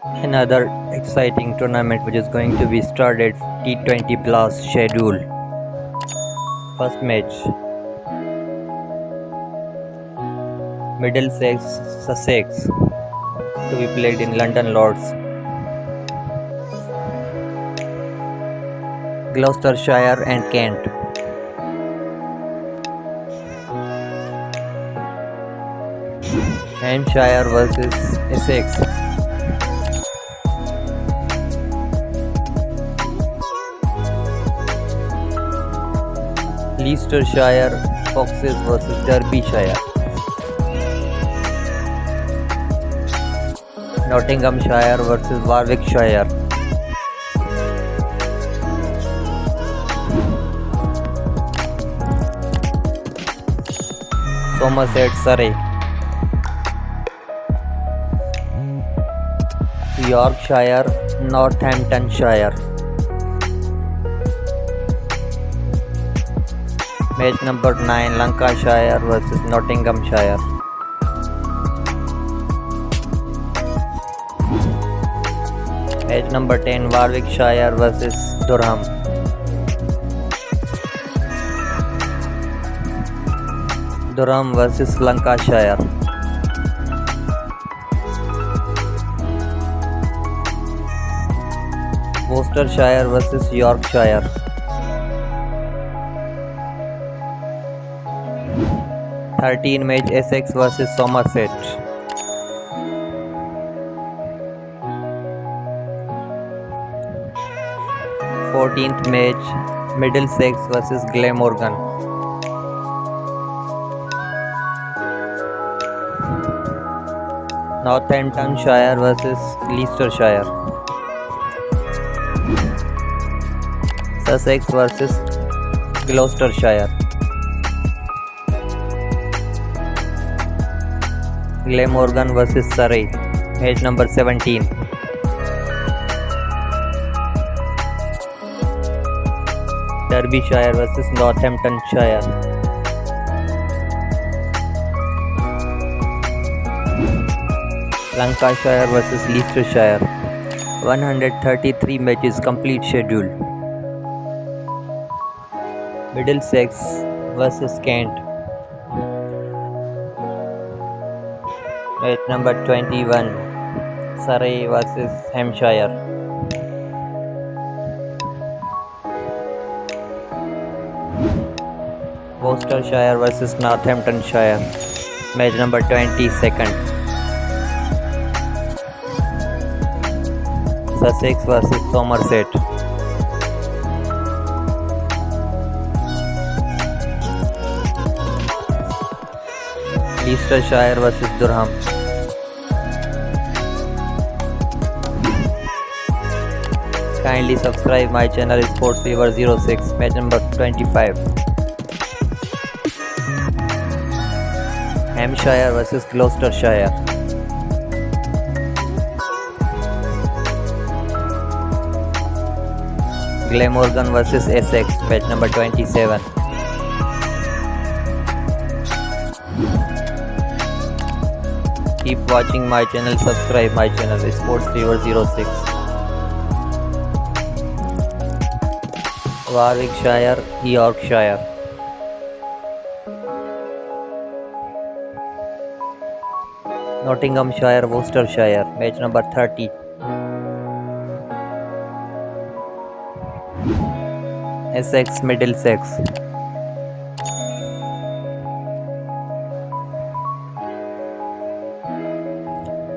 Another exciting tournament which is going to be started, T20 Blast schedule. First match, Middlesex Sussex, to be played in London Lords. Gloucestershire and Kent. Hampshire versus Essex. Leicestershire Foxes versus Derbyshire. Nottinghamshire versus Warwickshire. Somerset Surrey. Yorkshire Northamptonshire. Match number 9, Lancashire versus Nottinghamshire. Match number 10, Warwickshire versus Durham. Durham versus Lancashire. Worcestershire versus Yorkshire. Match Essex versus Somerset. 14th match, Middlesex versus Glamorgan. Northamptonshire versus Leicestershire. Sussex versus Gloucestershire. Glamorgan versus Surrey. Match number 17. Derbyshire versus Northamptonshire. Lancashire versus Leicestershire. 133 matches complete schedule. Middlesex versus Kent. Match number 21, Surrey versus Hampshire. Worcestershire versus Northamptonshire. Match number 22nd. Sussex versus Somerset. Leicestershire versus Durham. Kindly subscribe my channel Sports Fever 06. Match number 25. Hampshire versus Gloucestershire. Glamorgan versus Essex. Match number 27. Keep watching my channel, subscribe my channel Sports Fever 06. Warwickshire, Yorkshire. Nottinghamshire, Worcestershire. Match number 30. Essex, Middlesex.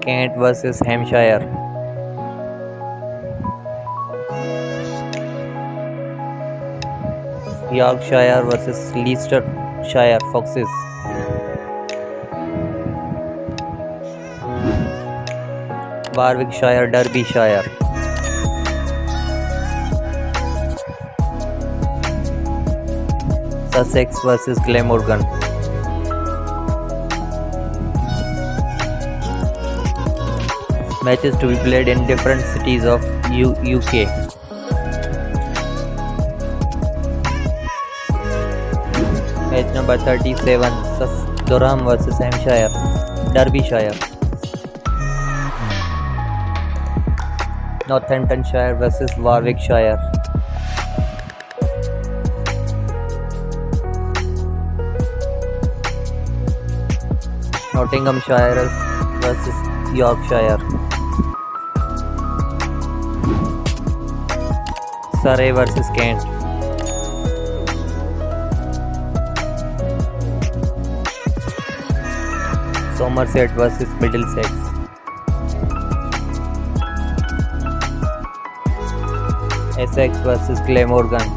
Kent versus Hampshire. Yorkshire versus Leicestershire Foxes. Warwickshire, Derbyshire. Sussex versus Glamorgan. Matches to be played in different cities of UK. Match number 37, Durham versus Hampshire. Derbyshire. Northamptonshire vs Warwickshire. Nottinghamshire vs Yorkshire. Surrey vs Kent. Somerset vs Middlesex. Essex vs Glamorgan.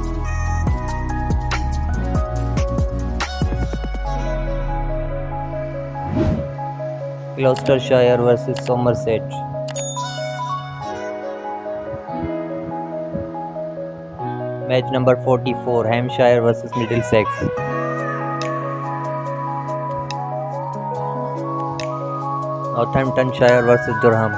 Gloucestershire vs Somerset. Match number 44, Hampshire vs Middlesex. Northamptonshire vs Durham.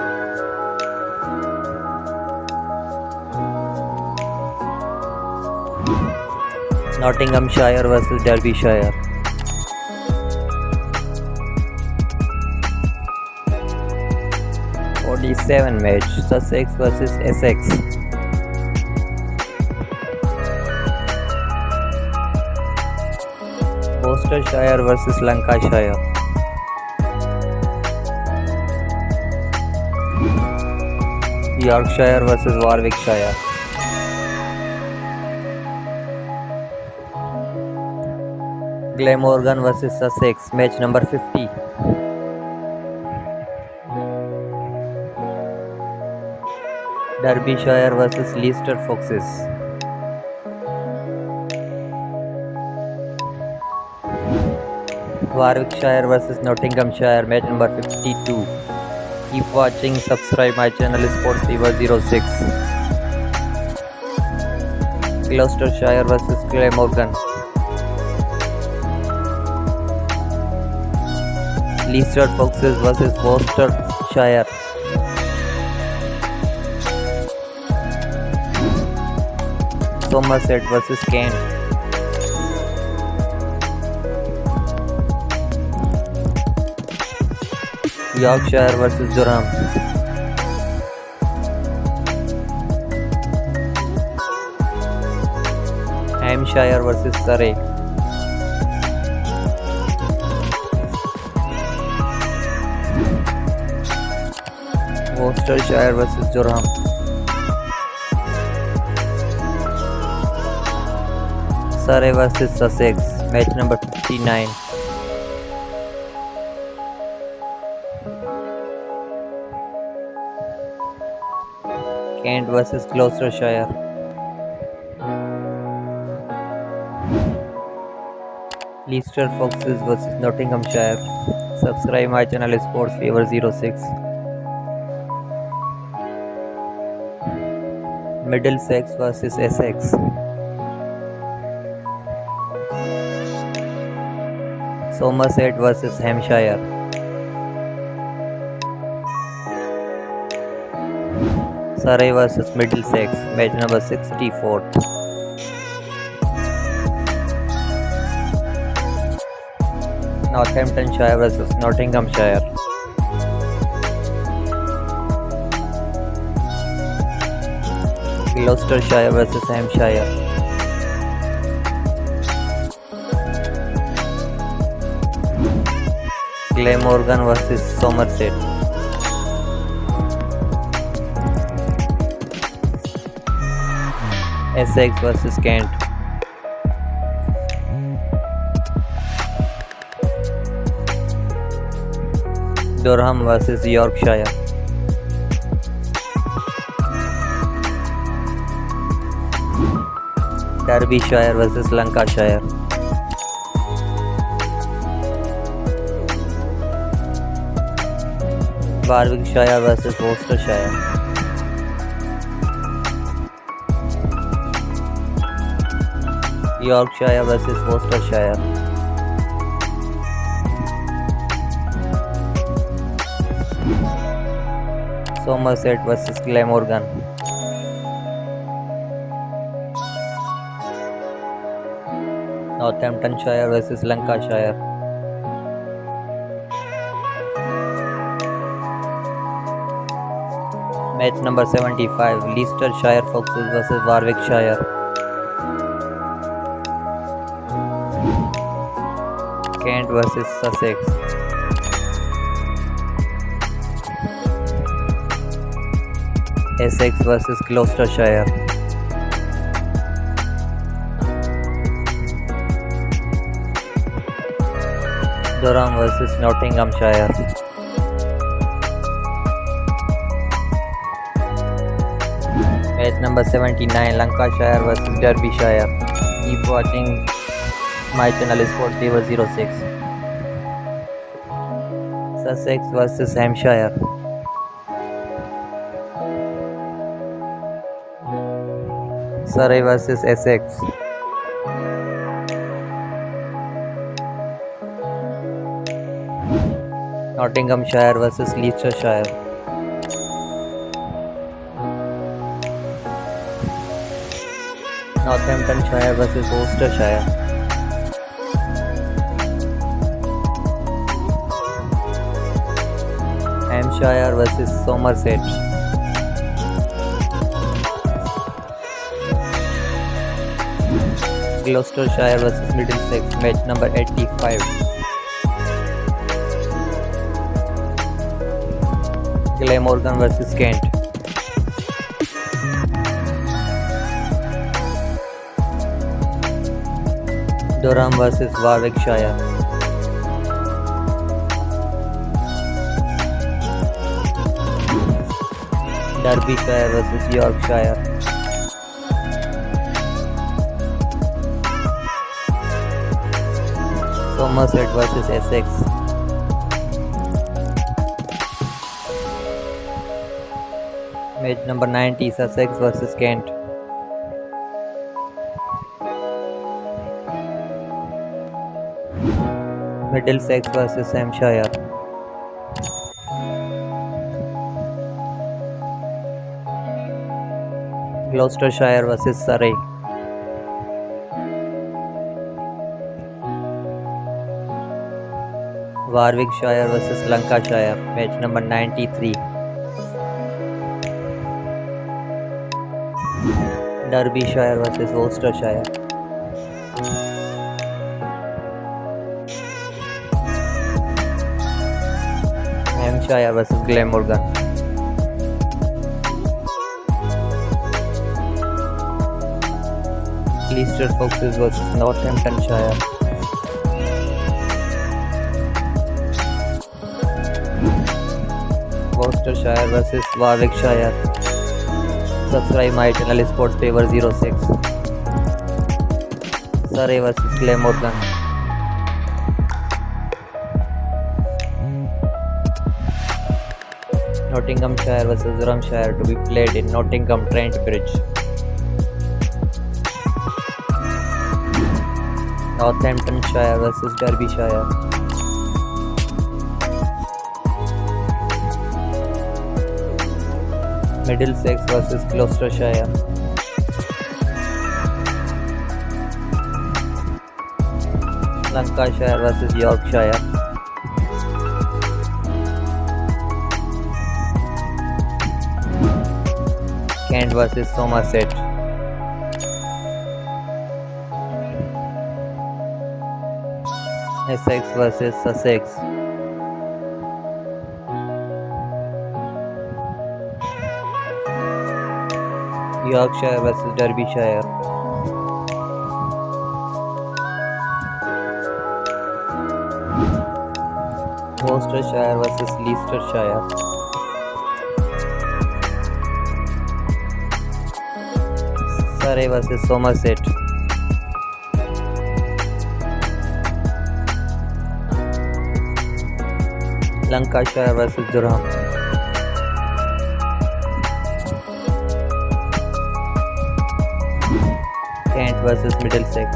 Nottinghamshire vs Derbyshire. '47 match, Sussex vs Essex. Worcestershire vs Lancashire. Yorkshire vs Warwickshire. Glamorgan vs Sussex, match number 50. Derbyshire vs Leicester Foxes. Warwickshire vs Nottinghamshire, match number 52. Keep watching, subscribe my channel Sports Fever 06. Gloucestershire vs Glamorgan. Leicester Foxes vs Worcestershire. Somerset vs Kent. Yorkshire vs Durham. Hampshire vs Surrey. Worcestershire vs Durham. Surrey vs Sussex, match number 59. Kent vs Gloucestershire. Leicester Foxes vs Nottinghamshire. Subscribe my channel Sports Fever 06. Middlesex vs Essex. Somerset vs Hampshire. Surrey vs Middlesex, match number 64. Northamptonshire vs Nottinghamshire. Gloucestershire vs Hampshire. Glamorgan vs Somerset. Essex vs Kent. Durham vs Yorkshire. Derbyshire vs Lancashire. Warwickshire vs Worcestershire. Yorkshire vs Worcestershire. Somerset vs Glamorgan. Northamptonshire vs Lancashire. Match number 75, Leicestershire Foxes vs Warwickshire. Kent vs Sussex. Essex vs Gloucestershire. Durham vs Nottinghamshire. Match number 79, Lancashire vs Derbyshire. Keep watching my channel is Sport Fever 06. Sussex vs Hampshire. Surrey vs Essex. Nottinghamshire vs Leicestershire. Northamptonshire vs Worcestershire. Hampshire vs Somerset. Gloucestershire vs Middlesex, match number 85. Glamorgan vs Kent. Durham vs Warwickshire. Derbyshire vs Yorkshire. Somerset vs Essex. Match number 90, Sussex vs Kent. Middlesex vs Hampshire. Gloucestershire vs Surrey. Warwickshire vs Lancashire, match number 93. Derbyshire vs Worcestershire. Hampshire vs Glamorgan. Leicester Foxes vs Northamptonshire. Worcestershire vs Warwickshire. Subscribe my channel is Sports Fever 06. Surrey vs Glamorgan. Nottinghamshire vs Durhamshire to be played in Nottingham Trent Bridge. Northamptonshire vs Derbyshire. Middlesex vs Gloucestershire. Lancashire vs Yorkshire. Kent vs Somerset. Essex vs Sussex. Yorkshire vs Derbyshire. Worcestershire vs Leicestershire. Surrey vs Somerset. Lancashire vs Durham. Kent vs Middlesex.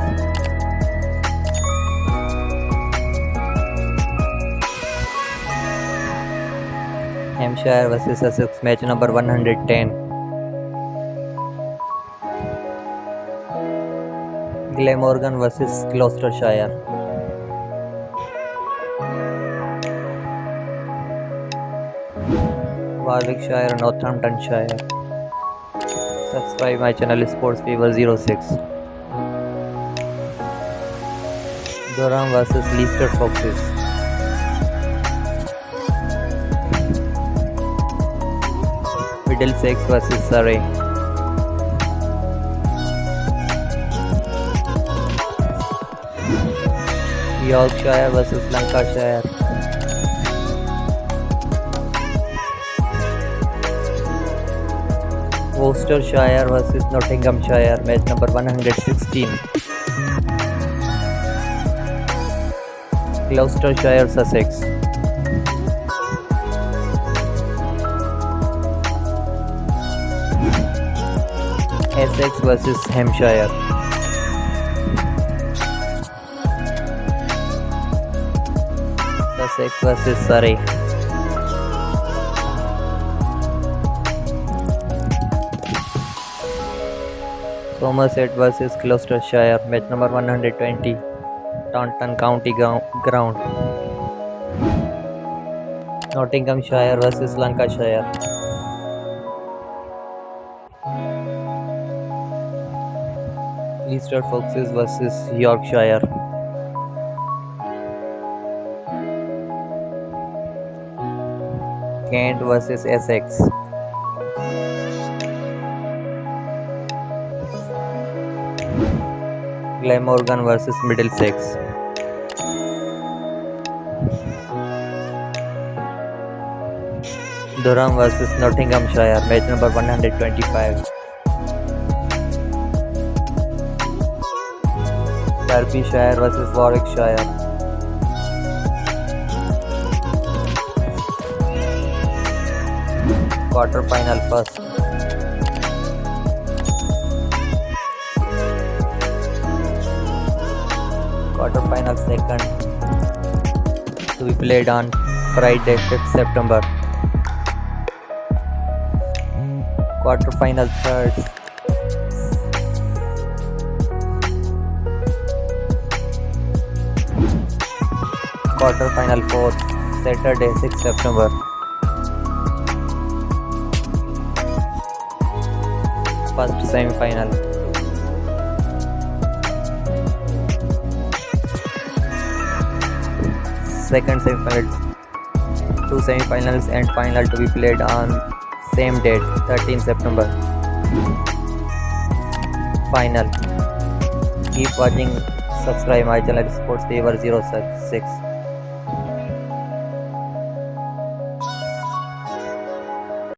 Hampshire vs Sussex, match number 110. Glamorgan vs Gloucestershire. Warwickshire, Northamptonshire. Subscribe my channel Sports Fever 06. Durham versus Leicester Foxes. Middlesex versus Surrey. Yorkshire versus Lancashire. Worcestershire versus Nottinghamshire, match number 116. Gloucestershire, Sussex. Essex versus Hampshire. Sussex versus Surrey. Somerset versus Gloucestershire, match number 120. Taunton County Ground. Nottinghamshire versus Lancashire. Leicester Foxes versus Yorkshire. Kent versus Essex. Glamorgan versus Middlesex. Durham versus Nottinghamshire, match number 125. Derbyshire versus Warwickshire. Quarter final first. Quarter final second. To be played on Friday 5th September. Quarter final third. Quarter final fourth, Saturday 6th September. First semi-final. Second semi-final. Two semi-finals and final to be played on same date, 13th September. Final. Keep watching. Subscribe my channel Sports Fever 06.